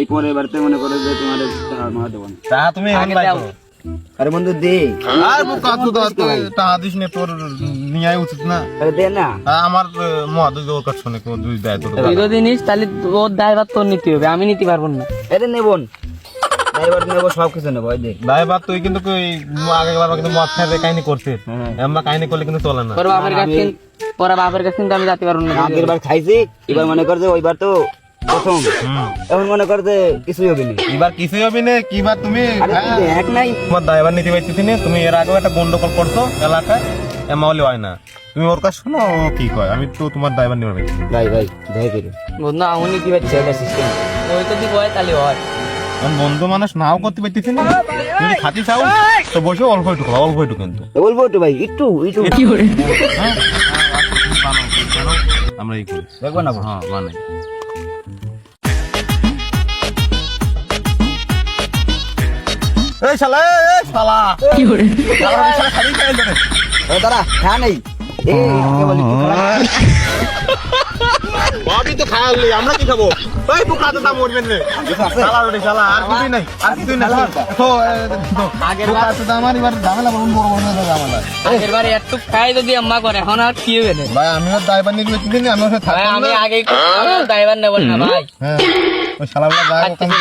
এই পরের বারতে মনে করে যে তোমার টাকা দেবো না। তা তুমি এখন লাই করো। আরে বন্ধু দে, আর বোকা তো টাকা দিস নে, তোর নিয়ে আয় উচিত না। আরে দে না। আমার মহাদুজ ওর কাছে শুনে কেউ দুই দেয় তোর। তুই যদি নিস তাহলে ওর দায়ভার তোর নিতে হবে, আমি নিতে পারবো না। এটা নেবন, ড্রাইভার নেবো, সব কিছু নেবো। এই দে দায়বার তুই কিন্তু আগেবার কিন্তু মদ খাইতে কাহিনী করছিস, আমরা কাহিনী করলে কিন্তু চলে না। ওর বাপের কাছে ওরা বাপের কাছে কিন্তু আমি যেতে পারবো না। আগের বার খাইছি, এবার মনে কর যে ওইবার তো প্রথম, এখন মনে কর যে কিছুই হবে না। এবার কিছুই হবে না, কিবার তুমি আরে তুই দেখ নাই, তোমার দায়বার নিতে পারতেছি না। তুমি এর আগেও একটা গন্ডগোল করছো এলাকায়, এমাওলি হয় না। তুমি ওর কাছে শোনো ও কি কয়, আমি তো তোমার দায়বার নিতে পারছি। ভাই ভাই দেখ করে বন্ধু আমি নিতে পারছি, সেটা সিস্টেম। ওই তো দিব হয় তাহলে হয়। কারণ বন্ধু মানুষ নাও করতে পারতেছি না, তুমি খাতি চাও তো বসে অল্প একটু খাও, অল্প একটু কিন্তু বলবো একটু ভাই, একটু একটু হ্যাঁ? আমরা এই করি, দেখবো না। হ্যাঁ মানে এই শালা, এই শালা কি করে শালা খালি খাই ধরে। ও দাঁড়া, হ্যাঁ নেই এই কেবল একটু খারাপ। ভাবি তো খাওয়ালি, আমরা কি খাবো? ওই পোকা তো মরবেন রে শালা রে শালা, আর কিছুই নাই, আর কিছুই নাই। তো আগের পোকা তো আমার এবার ঝামেলা বলুন, বড় বড় ঝামেলা। আগের বারে একটু খাই যদি আম্মা করে, এখন আর কি হবে না ভাই আমিও দায়বার নিতে পারতেছি না, আমি ওখানে ভাই, থাকতাম আমি না। আগে দায়ভার নেব না ভাই। হ্যাঁ ওই শালাগুলা যায় ওখান থেকে